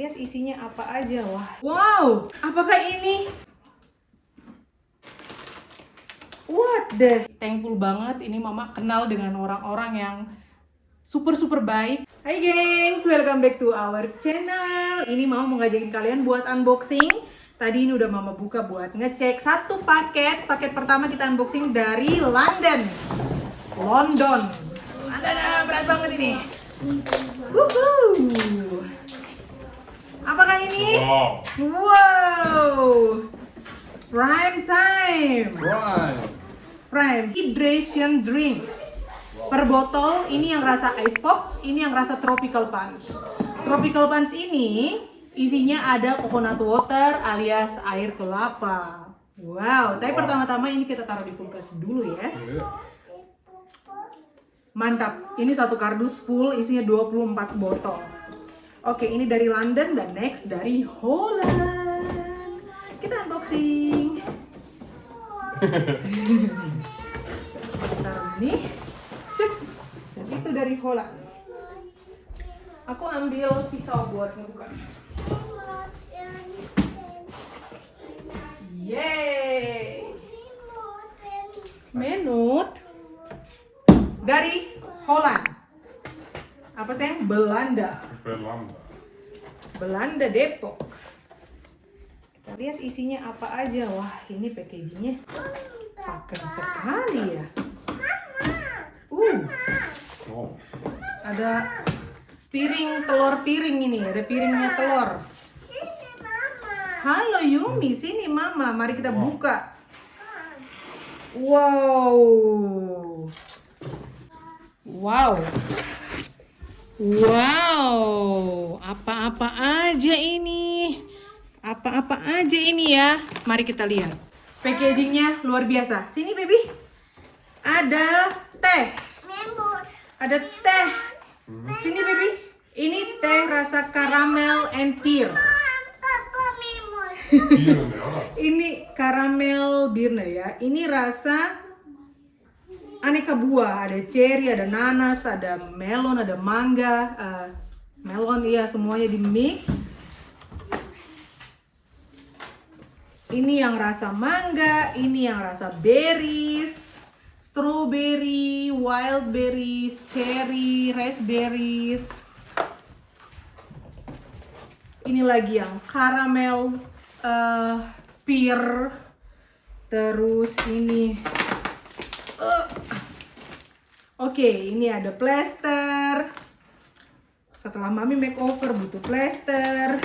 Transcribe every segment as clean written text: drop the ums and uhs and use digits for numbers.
lihat isinya apa aja. Wah, wow, apakah ini? What the? Thankful banget ini mama kenal dengan orang-orang yang super baik. Hai gengs, welcome back to our channel. Ini mama mau ngajakin kalian buat unboxing. Tadi ini udah mama buka buat ngecek satu paket. Paket pertama kita unboxing dari London. Berat banget ini. Woohoo. Apakah ini? Wow. Prime time. Prime hydration drink. Per botol ini yang rasa ice pop, ini yang rasa tropical punch. Tropical punch ini isinya ada coconut water alias air kelapa. Wow, tapi pertama-tama ini kita taruh di kulkas dulu, yes. Mantap, ini satu kardus full isinya 24 botol. Oke, ini dari London dan next dari Holland. Kita unboxing. Taruh ini. Cek. Dan itu dari Holland. Aku ambil pisau buat ngebuka. Yeay. Menut dari Holland. Apa sayang? Belanda. Belanda Depok. Kita lihat isinya apa aja. Wah, ini packagingnya pakem sekali ya. Ada piring telur piring ini. Ada piringnya telur. Halo Yumi, sini Mama. Mari kita buka. Wow. Wow, apa-apa aja ini? Apa-apa aja ini ya? Mari kita lihat. Packagingnya luar biasa. Sini baby. Ada teh. Ada teh. Sini baby. Ini teh rasa caramel and pear. Ini caramel birna ya. Ini rasa aneka buah, ada cherry, ada nanas, ada melon, ada mangga, melon iya semuanya di mix. Ini yang rasa mangga, ini yang rasa berries, strawberry, wild berries, cherry, raspberries. Ini lagi yang caramel, pear, terus ini. Oke, ini ada plester. Setelah mami makeover butuh plester.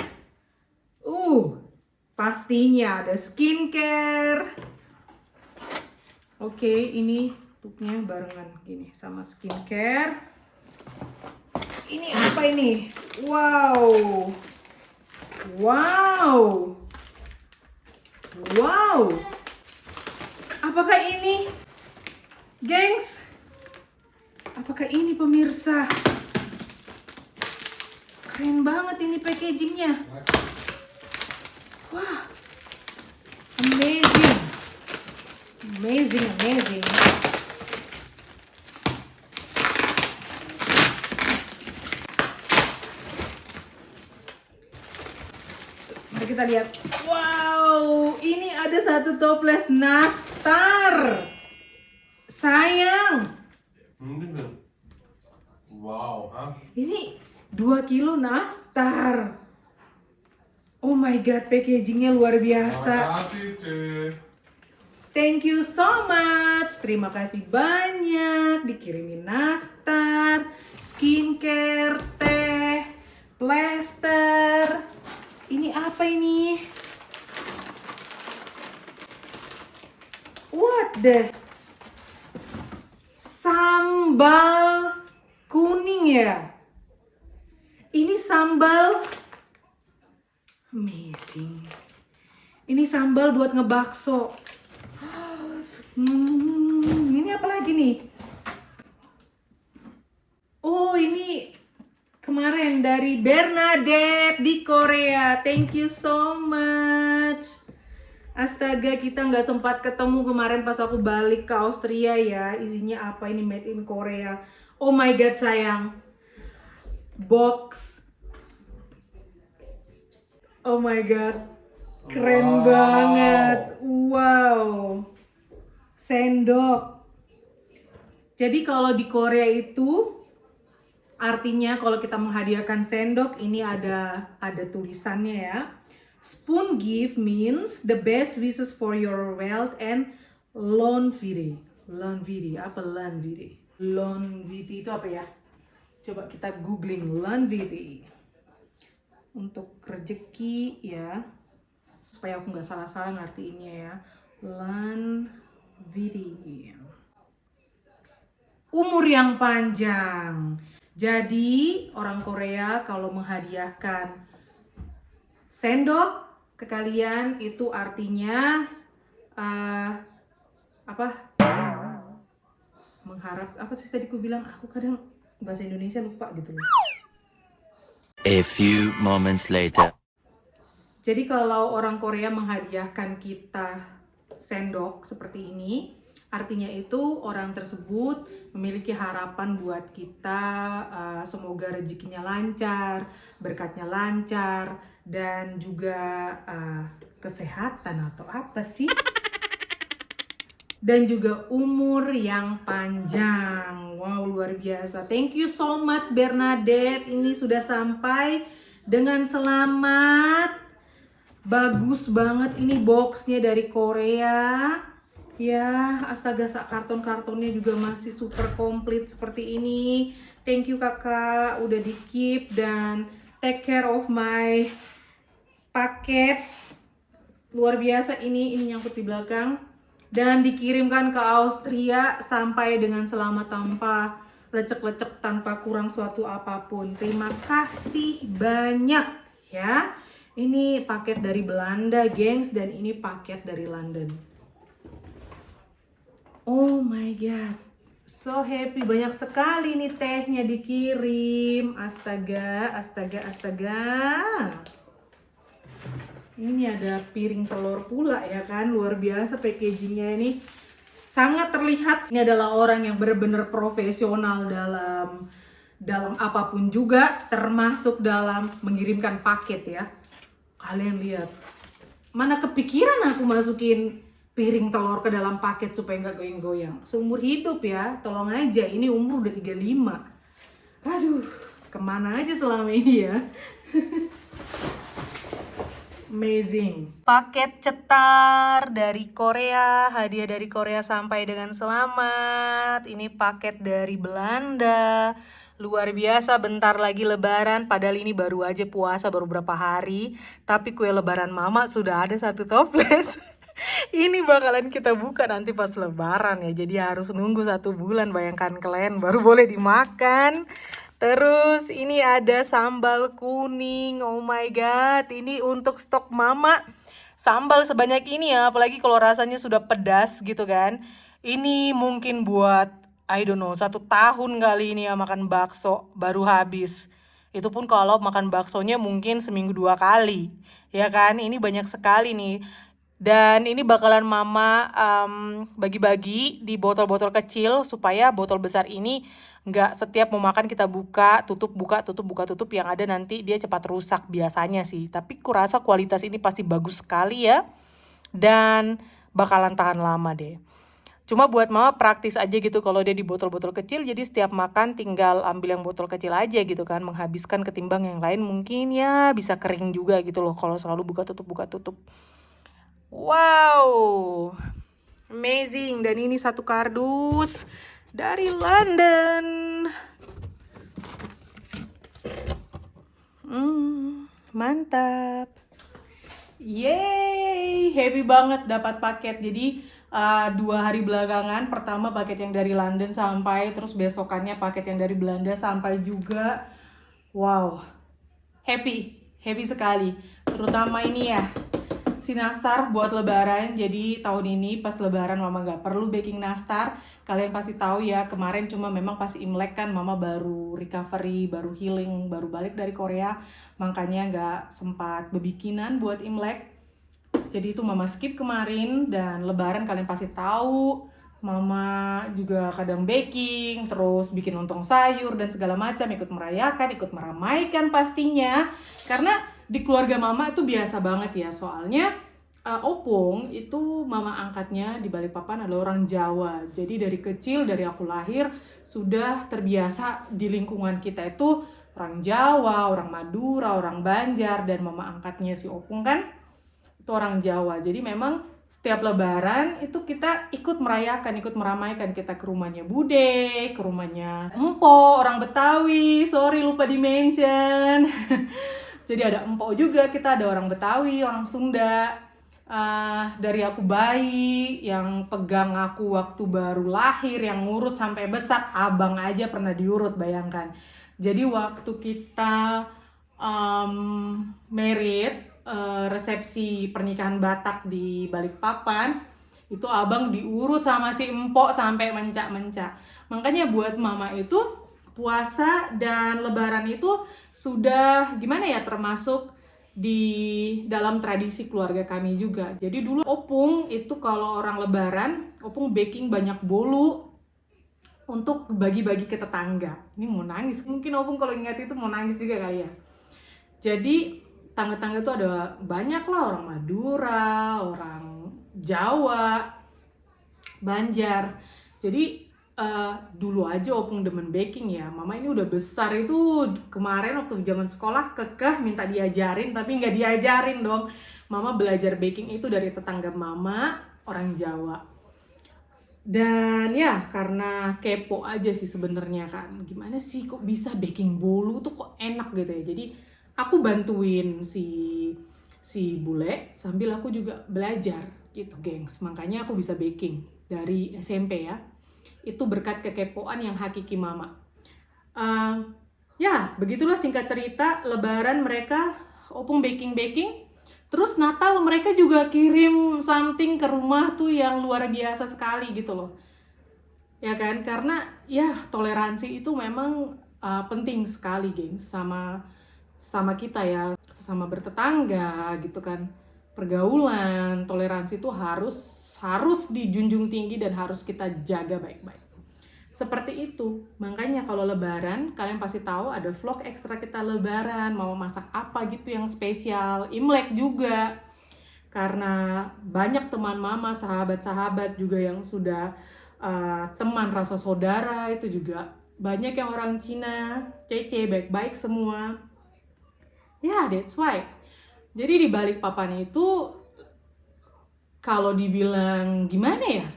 Pastinya ada skincare. Oke, ini tutupnya barengan gini sama skincare. Ini apa ini? Wow. Apakah ini? Gengs, apakah ini pemirsa? Keren banget ini packagingnya. Wah, amazing. Mari kita lihat. Wow, ini ada satu toples nastar. Sayang. Wow, Ini 2 kilo nastar. Oh my god, packagingnya luar biasa. Thank you so much. Terima kasih banyak. Dikirimin nastar, skincare, teh, plester. Ini apa ini? What the? Sambal kuning ya. Ini sambal amazing. Ini sambal buat ngebakso. Ini apa lagi nih? Oh, ini kemarin dari Bernadette di Korea. Thank you so much. Astaga, kita nggak sempat ketemu kemarin pas aku balik ke Austria ya. Isinya apa ini, made in Korea. Oh my god sayang. Box Oh my god, keren banget. Wow, sendok. Jadi kalau di Korea itu artinya kalau kita menghadiahkan sendok ini ada tulisannya ya. Spoon gift means the best wishes for your wealth and longevity. Longevity, apa longevity? Longevity itu apa ya? Coba kita googling longevity. Untuk rezeki ya. Supaya aku nggak salah-salah ngartiinnya ya. Longevity. Umur yang panjang. Jadi orang Korea kalau menghadiahkan sendok ke kalian itu artinya apa? Mengharap apa sih tadi aku bilang? Aku kadang bahasa Indonesia lupa gitu loh. A few moments later. Jadi kalau orang Korea menghadiahkan kita sendok seperti ini, artinya itu orang tersebut memiliki harapan buat kita, semoga rezekinya lancar, berkatnya lancar, dan juga kesehatan atau apa sih? Dan juga umur yang panjang. Wow, luar biasa. Thank you so much Bernadette. Ini sudah sampai dengan selamat. Bagus banget ini boxnya dari Korea. Ya, astaga, karton-kartonnya juga masih super komplit seperti ini. Thank you kakak, udah di keep dan take care of my paket. Luar biasa ini nyangkut di belakang. Dan dikirimkan ke Austria sampai dengan selamat tanpa lecek-lecek, tanpa kurang suatu apapun. Terima kasih banyak ya. Ini paket dari Belanda, gengs, dan ini paket dari London. Oh my god, so happy, banyak sekali nih tehnya dikirim. Astaga, astaga, astaga. Ini ada piring telur pula ya kan, luar biasa packagingnya ini. Sangat terlihat ini adalah orang yang benar-benar profesional dalam apapun juga, termasuk dalam mengirimkan paket ya. Kalian lihat, mana kepikiran aku masukin piring telur ke dalam paket supaya nggak goyang-goyang. Seumur hidup ya, tolong aja, ini umur udah 35. Aduh, kemana aja selama ini ya. Amazing. Paket cetar dari Korea, hadiah dari Korea sampai dengan selamat. Ini paket dari Belanda. Luar biasa, bentar lagi lebaran, padahal ini baru aja puasa, baru berapa hari. Tapi kue lebaran mama sudah ada 1 toples. Ini bakalan kita buka nanti pas lebaran ya. Jadi harus nunggu 1 bulan, bayangkan kalian, baru boleh dimakan. Terus ini ada sambal kuning. Oh my god, ini untuk stok mama. Sambal sebanyak ini ya, apalagi kalau rasanya sudah pedas gitu kan. Ini mungkin buat I don't know, 1 tahun kali ini ya makan bakso baru habis. Itu pun kalau makan baksonya mungkin seminggu 2 kali. Ya kan, ini banyak sekali nih. Dan ini bakalan mama bagi-bagi di botol-botol kecil supaya botol besar ini nggak setiap mau makan kita buka, tutup, buka, tutup, buka, tutup. Yang ada nanti dia cepat rusak biasanya sih. Tapi kurasa kualitas ini pasti bagus sekali ya. Dan bakalan tahan lama deh. Cuma buat mama praktis aja gitu kalau dia di botol-botol kecil, jadi setiap makan tinggal ambil yang botol kecil aja gitu kan, menghabiskan ketimbang yang lain mungkin ya bisa kering juga gitu loh kalau selalu buka tutup buka tutup. Wow, amazing. Dan ini 1 kardus dari London. Mantap. Yeay, happy banget dapat paket. Jadi 2 hari belakangan, pertama paket yang dari London sampai, terus besokannya paket yang dari Belanda sampai juga. Wow, happy sekali. Terutama ini ya, si nastar buat lebaran. Jadi tahun ini pas lebaran mama gak perlu baking nastar. Kalian pasti tahu ya, kemarin cuma memang pas Imlek kan mama baru recovery, baru healing, baru balik dari Korea. Makanya gak sempat bebikinan buat Imlek. Jadi itu mama skip kemarin. Dan lebaran kalian pasti tahu, mama juga kadang baking, terus bikin lontong sayur dan segala macam, ikut merayakan, ikut meramaikan pastinya. Karena di keluarga mama itu biasa banget ya, soalnya opung itu mama angkatnya di Balikpapan adalah orang Jawa. Jadi dari kecil, dari aku lahir sudah terbiasa di lingkungan kita itu orang Jawa, orang Madura, orang Banjar, dan mama angkatnya si opung kan itu orang Jawa. Jadi memang setiap lebaran itu kita ikut merayakan, ikut meramaikan. Kita ke rumahnya Bude, ke rumahnya Empo, orang Betawi, sorry lupa di-mention. Jadi ada Empo juga, kita ada orang Betawi, orang Sunda. Dari aku bayi, yang pegang aku waktu baru lahir, yang ngurut sampai besar, abang aja pernah diurut, bayangkan. Jadi waktu kita married, resepsi pernikahan Batak di Balikpapan, itu abang diurut sama si Empok sampai mencak-mencak. Makanya buat mama itu puasa dan lebaran itu sudah gimana ya, termasuk di dalam tradisi keluarga kami juga. Jadi dulu opung itu kalau orang lebaran, opung baking banyak bolu untuk bagi-bagi ke tetangga. Ini mau nangis, mungkin opung kalau ingat itu mau nangis juga kali ya. Jadi tangga-tangga itu ada banyak lah, orang Madura, orang Jawa, Banjar. Jadi dulu aja opung demen baking ya. Mama ini udah besar itu kemarin waktu zaman sekolah kekeh minta diajarin, tapi nggak diajarin dong. Mama belajar baking itu dari tetangga mama orang Jawa. Dan ya karena kepo aja sih sebenarnya kan, gimana sih kok bisa baking bolu tuh kok enak gitu ya. Jadi aku bantuin si bule sambil aku juga belajar gitu, gengs. Makanya aku bisa baking dari SMP ya. Itu berkat kekepoan yang hakiki mama. Ya begitulah singkat cerita, lebaran mereka opung baking. Terus Natal mereka juga kirim something ke rumah tuh yang luar biasa sekali gitu loh. Ya kan, karena ya toleransi itu memang penting sekali, gengs, sama kita ya, sesama bertetangga gitu kan. Pergaulan, toleransi itu harus dijunjung tinggi dan harus kita jaga baik-baik. Seperti itu. Makanya kalau lebaran, kalian pasti tahu ada vlog ekstra kita lebaran, mau masak apa gitu yang spesial. Imlek juga. Karena banyak teman mama, sahabat-sahabat juga yang sudah teman rasa saudara, itu juga banyak yang orang Cina, Cece, baik-baik semua. Ya, that's why. Jadi di Balikpapan itu kalau dibilang gimana ya,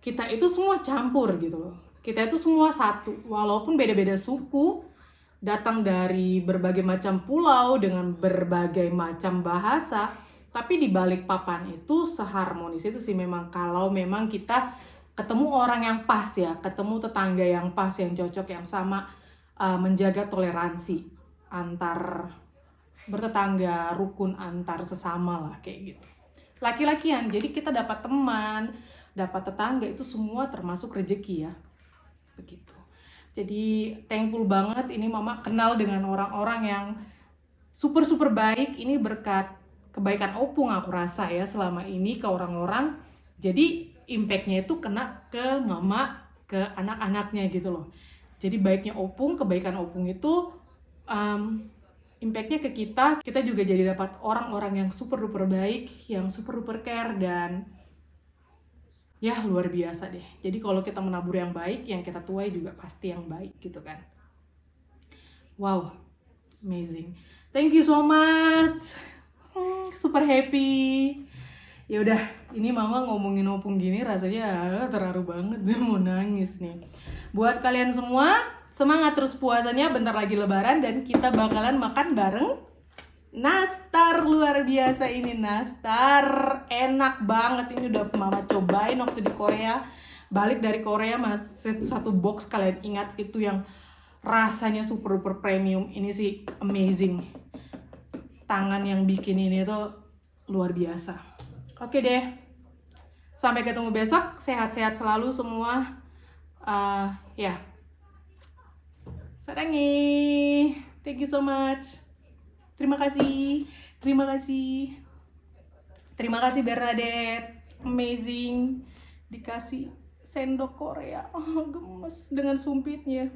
kita itu semua campur gitu loh. Kita itu semua satu, walaupun beda-beda suku, datang dari berbagai macam pulau dengan berbagai macam bahasa, tapi di Balikpapan itu seharmonis itu sih memang. Kalau memang kita ketemu orang yang pas ya, ketemu tetangga yang pas, yang cocok, yang sama, menjaga toleransi antar bertetangga, rukun antar sesama lah kayak gitu. Laki-lakian, jadi kita dapat teman, dapat tetangga itu semua termasuk rezeki ya, begitu. Jadi thankful banget ini mama kenal dengan orang-orang yang super baik. Ini berkat kebaikan opung aku rasa ya selama ini ke orang-orang. Jadi impactnya itu kena ke mama, ke anak-anaknya gitu loh. Jadi baiknya opung, kebaikan opung itu impactnya ke kita juga jadi dapat orang-orang yang super duper baik, yang super duper care, dan ya luar biasa deh. Jadi kalau kita menabur yang baik, yang kita tuai juga pasti yang baik gitu kan. Wow, amazing. Thank you so much. Super happy. Ya udah, ini mama ngomongin opung gini rasanya terharu banget, mau nangis nih. Buat kalian semua, semangat terus puasanya, bentar lagi lebaran dan kita bakalan makan bareng nastar. Luar biasa ini nastar, enak banget. Ini udah mama cobain waktu di Korea. Balik dari Korea satu box, kalian ingat itu yang rasanya super duper premium. Ini sih amazing. Tangan yang bikin ini tuh luar biasa. Oke deh, sampai ketemu besok. Sehat-sehat selalu semua. Ya, sarangi. Thank you so much. Terima kasih Bernadette. Amazing. Dikasih sendok Korea. Gemes dengan sumpitnya.